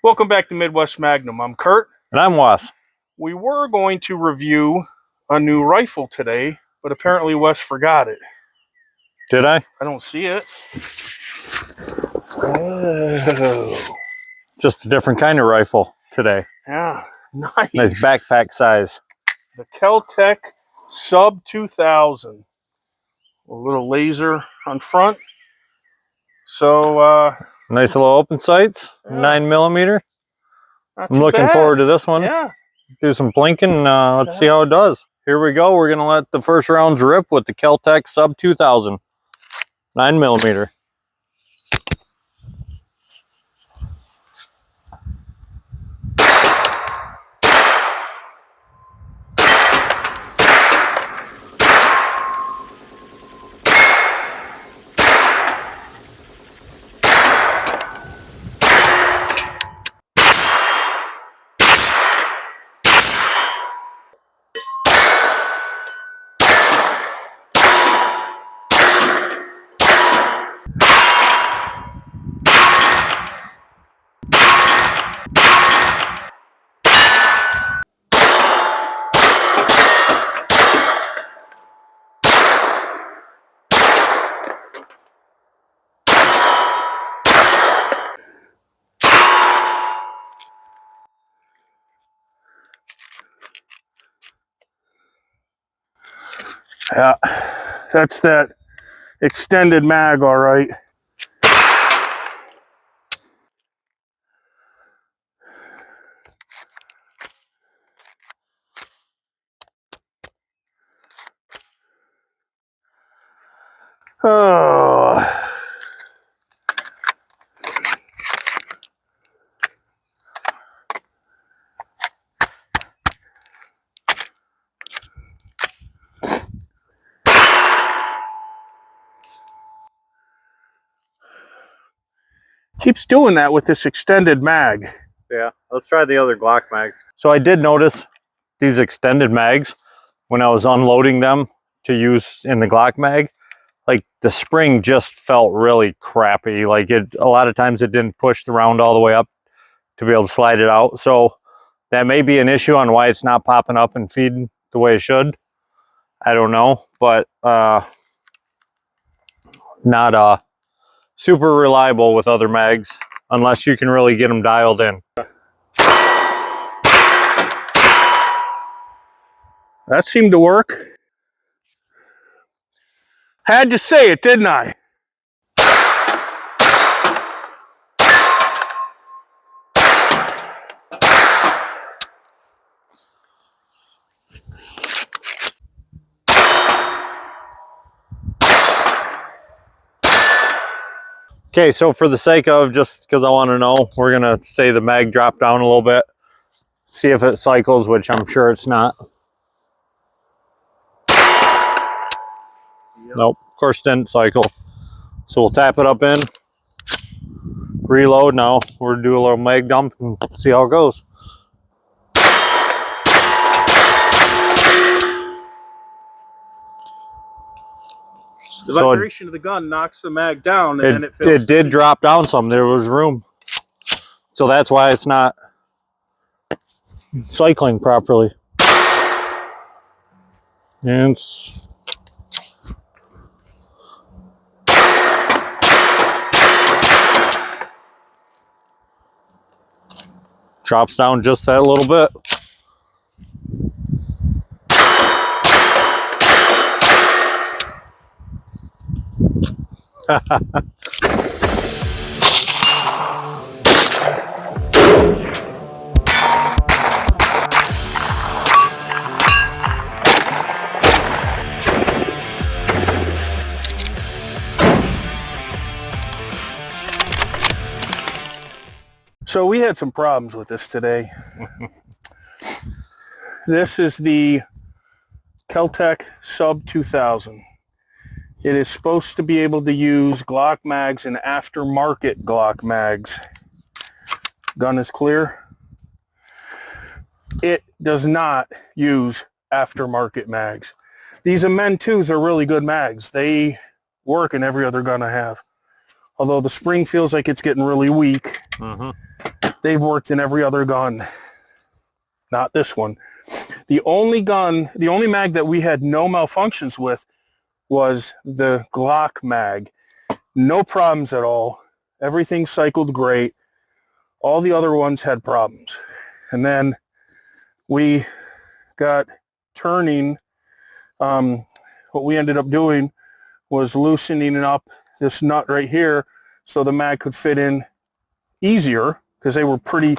Welcome back to Midwest Magnum. I'm Kurt. And I'm Wes. We were going to review a new rifle today, but apparently Wes forgot it. Did I? I don't see it. Oh. Just a different kind of rifle today. Yeah, nice. Nice backpack size. The KelTec Sub2000. A little laser on front. So, nice little open sights, yeah. 9mm. I'm looking forward to this one. Yeah. Do some blinking. Let's see how it does. Here we go. We're going to let the first rounds rip with the KelTec Sub2000. 9mm. Yeah, that's that extended mag, all right. Oh. Keeps doing that with this extended mag. Yeah, let's try the other Glock mag. So I did notice these extended mags when I was unloading them to use in the Glock mag. Like the spring just felt really crappy. Like a lot of times it didn't push the round all the way up to be able to slide it out. So that may be an issue on why it's not popping up and feeding the way it should. I don't know, but not super reliable with other mags unless you can really get them dialed in. That seemed to work. Had to say it, didn't I? Okay, so for the sake of, just because I want to know, we're going to say the mag dropped down a little bit. See if it cycles, which I'm sure it's not. Yep. Nope, of course didn't cycle. So we'll tap it up in, reload. Now we're going to do a little mag dump and see how it goes. The vibration of the gun knocks the mag down, and then it fills. It did drop down some. There was room. So that's why it's not cycling properly. And it's drops down just that little bit. So we had some problems with this today. This is the KelTec Sub2000. It is supposed to be able to use Glock mags and aftermarket Glock mags. Gun is clear. It does not use aftermarket mags. These Amend 2s are really good mags. They work in every other gun I have. although the spring feels like it's getting really weak. They've worked in every other gun. Not this one. The only mag that we had no malfunctions with was the Glock mag. No problems at all. Everything cycled great. All the other ones had problems. And then we got turning. What we ended up doing was loosening up this nut right here so the mag could fit in easier, because they were pretty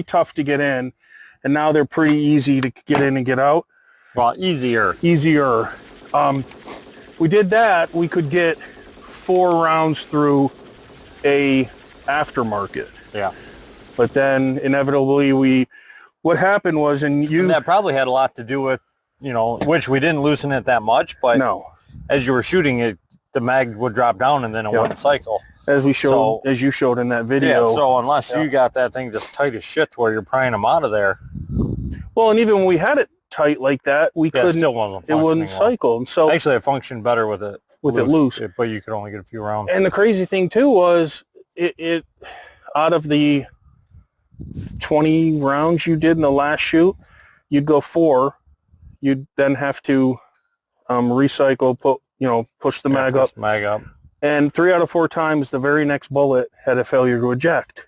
tough to get in, and now they're pretty easy to get in and get out. Well, easier. We did that. We could get 4 rounds through a aftermarket. Yeah. But then inevitably what happened was, and that probably had a lot to do with, which we didn't loosen it that much, but no, as you were shooting it, the mag would drop down and then it wouldn't cycle. As you showed in that video. Yeah, so unless you got that thing just tight as shit to where you're prying them out of there. Well, and even when we had it tight like that, we couldn't. It wouldn't cycle. And so actually, it functioned better with it loose. But you could only get a few rounds. And the crazy thing too was it out of the 20 rounds you did in the last shoot, you'd go 4. You'd then have to recycle, push the mag up. And 3 out of 4 times, the very next bullet had a failure to eject.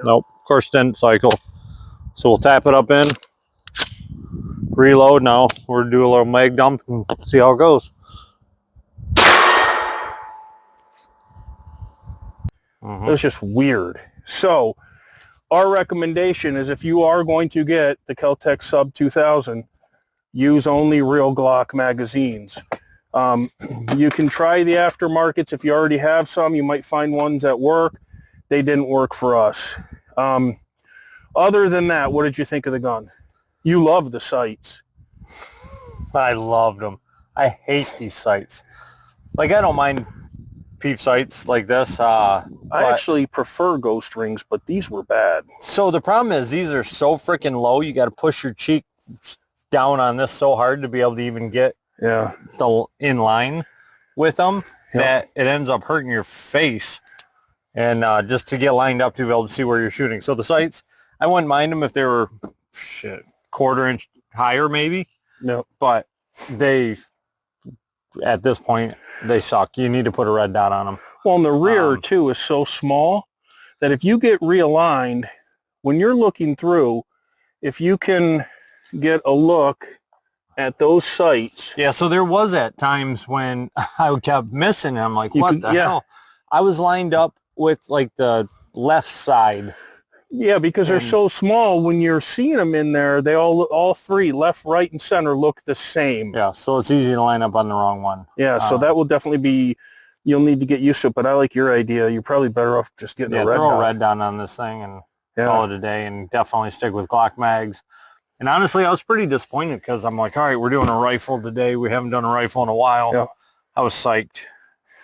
Nope, of course didn't cycle. So we'll tap it up in, reload. Now we're gonna do a little mag dump and see how it goes. It was just weird. So our recommendation is, if you are going to get the KelTec Sub2000, use only real Glock magazines. You can try the aftermarkets. If you already have some, you might find ones that work. They didn't work for us. Other than that, what did you think of the gun? You love the sights. I loved them. I hate these sights. Like, I don't mind peep sights like this. I actually prefer ghost rings, but these were bad. So the problem is these are so freaking low. You got to push your cheek down on this so hard to be able to even get in line with them, that it ends up hurting your face, and just to get lined up to be able to see where you're shooting. So the sights, I wouldn't mind them if they were quarter inch higher maybe. No, but they, at this point, they suck. You need to put a red dot on them. Well, and the rear too is so small that if you get realigned, when you're looking through, if you can get a look at those sights. Yeah, so there was at times when I kept missing. I'm like, what the hell? I was lined up with like the left side. Yeah, because they're so small. When you're seeing them in there, they all 3, left, right, and center, look the same. Yeah, so it's easy to line up on the wrong one. Yeah, so that will definitely be, you'll need to get used to it. But I like your idea. You're probably better off just getting a red dot. Throw a red dot on this thing and call it a day, and definitely stick with Glock mags. And honestly, I was pretty disappointed because I'm like, all right, we're doing a rifle today. We haven't done a rifle in a while. Yeah. I was psyched.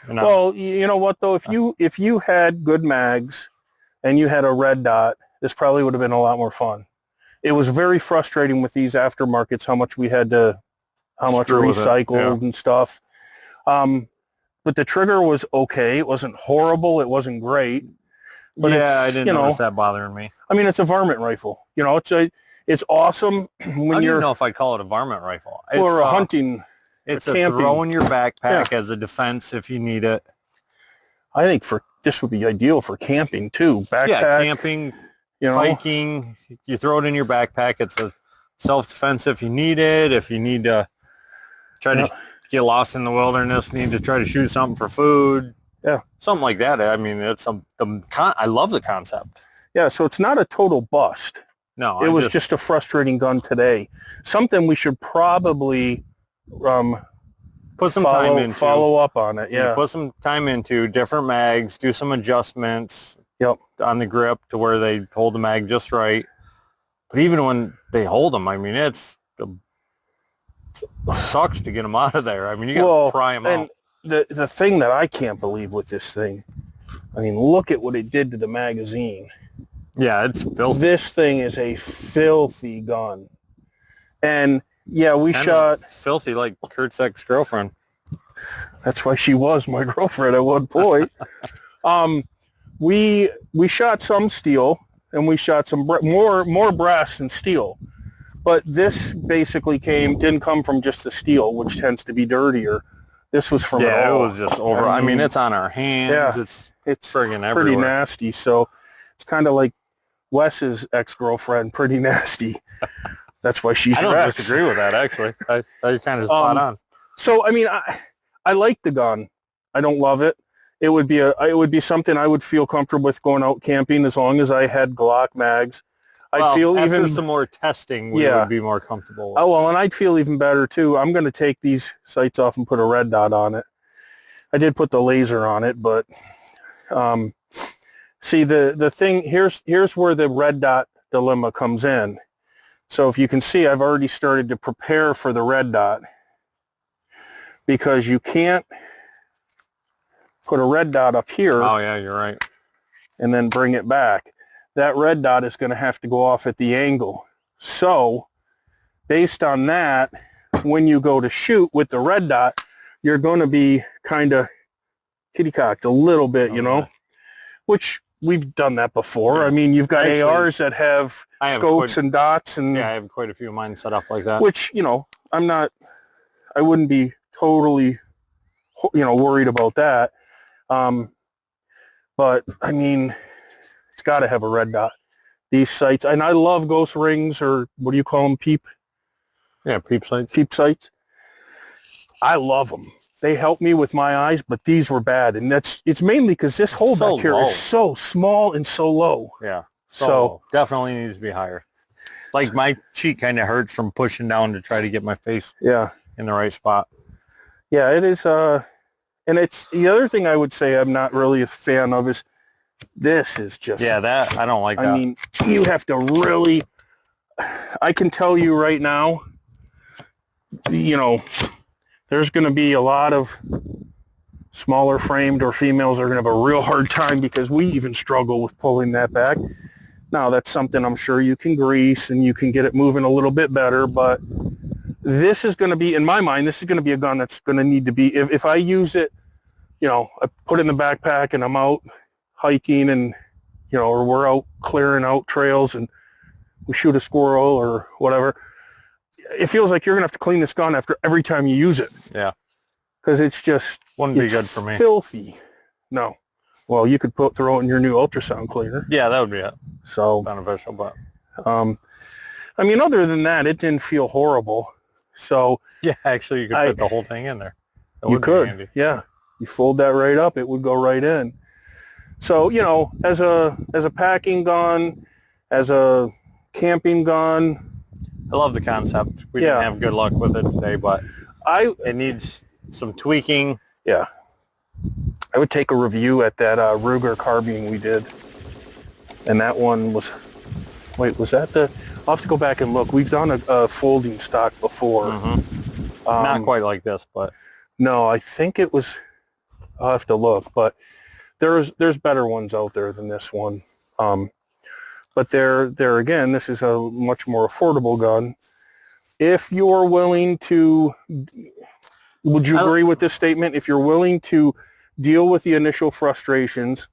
Well, you know what, though? If you had good mags and you had a red dot, this probably would have been a lot more fun. It was very frustrating with these aftermarkets, how much recycled and stuff. But the trigger was okay. It wasn't horrible. It wasn't great. But I didn't notice that bothering me. I mean, it's a varmint rifle. It's awesome when I don't know if I call it a varmint rifle. Or a hunting. It's a throw in your backpack as a defense if you need it. I think this would be ideal for camping too. Backpack. Yeah, camping, hiking. You throw it in your backpack. It's a self-defense if you need it. If you need to try to get lost in the wilderness, need to try to shoot something for food. Yeah, something like that. I mean, I love the concept. Yeah, so it's not a total bust. No, it was just a frustrating gun today. Something we should probably put some time into. Follow up on it. Yeah, put some time into different mags. Do some adjustments. On the grip to where they hold the mag just right. But even when they hold them, I mean, it sucks to get them out of there. I mean, you got to pry them out. The thing that I can't believe with this thing, I mean, look at what it did to the magazine. Yeah, it's filthy. This thing is a filthy gun. And yeah, we shot... Filthy like Kurt's ex-girlfriend. That's why she was my girlfriend at one point. We shot some steel, and we shot some more brass than steel. But this basically didn't come from just the steel, which tends to be dirtier. This was from it all. It was just over. I mean, it's on our hands. Yeah, it's friggin' everywhere. Pretty nasty. So it's kind of like Wes's ex-girlfriend, pretty nasty. That's why she's I don't Rex. disagree with that, actually. You're kind of spot on. So, I mean, I like the gun. I don't love it. It would be something I would feel comfortable with going out camping as long as I had Glock mags. I'd feel after even some more testing, we would be more comfortable with. Oh, well, and I'd feel even better, too. I'm going to take these sights off and put a red dot on it. I did put the laser on it, but see, the thing, here's where the red dot dilemma comes in. So if you can see, I've already started to prepare for the red dot, because you can't put a red dot up here. Oh, yeah, you're right. And then bring it back. That red dot is going to have to go off at the angle. So based on that, when you go to shoot with the red dot, you're going to be kind of kitty-cocked a little bit, you know, which we've done that before. I mean, you've got ARs that have scopes and dots. And yeah, I have quite a few of mine set up like that. Which, you know, I wouldn't be totally, you know, worried about that. But, I mean, it's got to have a red dot. These sights, and I love ghost rings, or what do you call them, peep? Yeah, peep sights. Peep sights. I love them. They help me with my eyes, but these were bad. And it's mainly because this hole back here is so small and so low. Yeah. So definitely needs to be higher. Like my cheek kind of hurts from pushing down to try to get my face in the right spot. Yeah, it is. And it's the other thing I would say I'm not really a fan of is this is just... Yeah, that, I don't like that. I mean, you have to really... I can tell you right now, you know, there's going to be a lot of smaller framed or females are going to have a real hard time, because we even struggle with pulling that back. Now, that's something I'm sure you can grease and you can get it moving a little bit better, but this is going to be, in my mind, this is going to be a gun that's going to need to be, if I use it, you know, I put it in the backpack and I'm out hiking and, you know, or we're out clearing out trails and we shoot a squirrel or whatever, it feels like you're going to have to clean this gun after every time you use it. Yeah. Because it's just... Wouldn't be good for me. Filthy. No. Well, you could throw it in your new ultrasound cleaner. Yeah, that would be so beneficial, but... I mean, other than that, it didn't feel horrible. So... Yeah, actually, you could fit the whole thing in there. You could, yeah. You fold that right up, it would go right in. So, you know, as a packing gun, as a camping gun... I love the concept. We didn't have good luck with it today, but it needs some tweaking. Yeah. I would take a review at that Ruger carbine we did. And that one was... Wait, was that the... I'll have to go back and look. We've done a folding stock before. Mm-hmm. Not quite like this, but... No, I think it was... I'll have to look, but there's better ones out there than this one. But there again, this is a much more affordable gun. If you're willing to, would you agree with this statement? If you're willing to deal with the initial frustrations,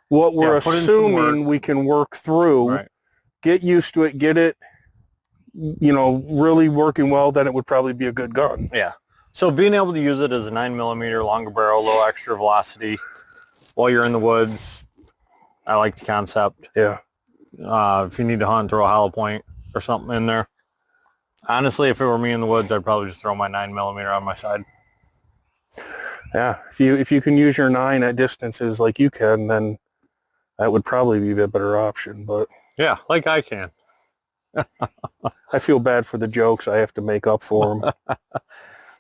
what we're assuming we can work through, get used to it, get it, you know, really working well, then it would probably be a good gun. Yeah. So being able to use it as a 9mm longer barrel, low extra velocity while you're in the woods, I like the concept. Yeah. If you need to hunt, throw a hollow point or something in there. Honestly, if it were me in the woods, I'd probably just throw my 9mm on my side. Yeah, if you can use your 9 at distances like you can, then that would probably be a better option. But yeah, like I can. I feel bad for the jokes I have to make up for them.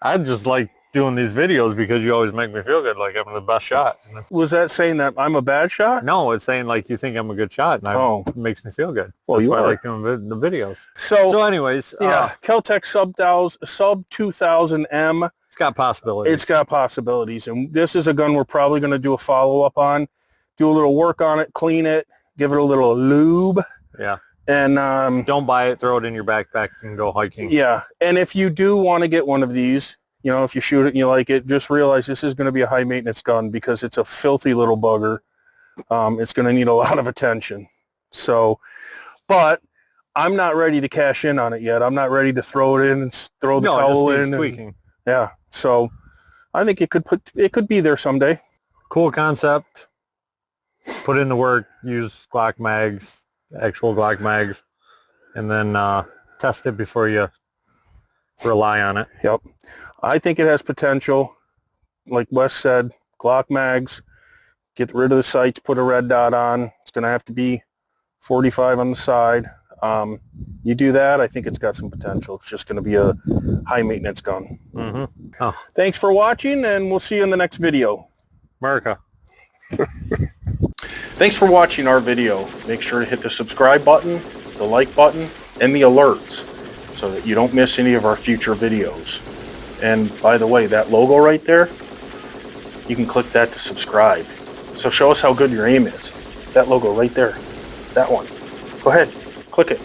I just like doing these videos because you always make me feel good, like I'm the best shot. Was that saying that I'm a bad shot? No, it's saying like you think I'm a good shot, and it makes me feel good. Well, That's why I like doing the videos. So anyways, yeah, KelTec Sub2000M. It's got possibilities. It's got possibilities, and this is a gun we're probably going to do a follow-up on, do a little work on it, clean it, give it a little lube. Yeah. And don't buy it, throw it in your backpack and go hiking. Yeah, and if you do want to get one of these, You know, if you shoot it and you like it, just realize this is going to be a high maintenance gun because it's a filthy little bugger. It's going to need a lot of attention. So, but I'm not ready to cash in on it yet. I'm not ready to throw it in and throw the towel in. Tweaking. Yeah. So I think it could be there someday. Cool concept. Put in the work, use Glock mags, actual Glock mags, and then test it before you rely on it. Yep. I think it has potential. Like Wes said, Glock mags, get rid of the sights, put a red dot on. It's going to have to be 45 on the side. You do that, I think it's got some potential. It's just going to be a high maintenance gun. Mm-hmm. Oh. Thanks for watching, and we'll see you in the next video. America. Thanks for watching our video. Make sure to hit the subscribe button, the like button, and the alerts so that you don't miss any of our future videos. And by the way, that logo right there, you can click that to subscribe. So show us how good your aim is. That logo right there, that one. Go ahead, click it.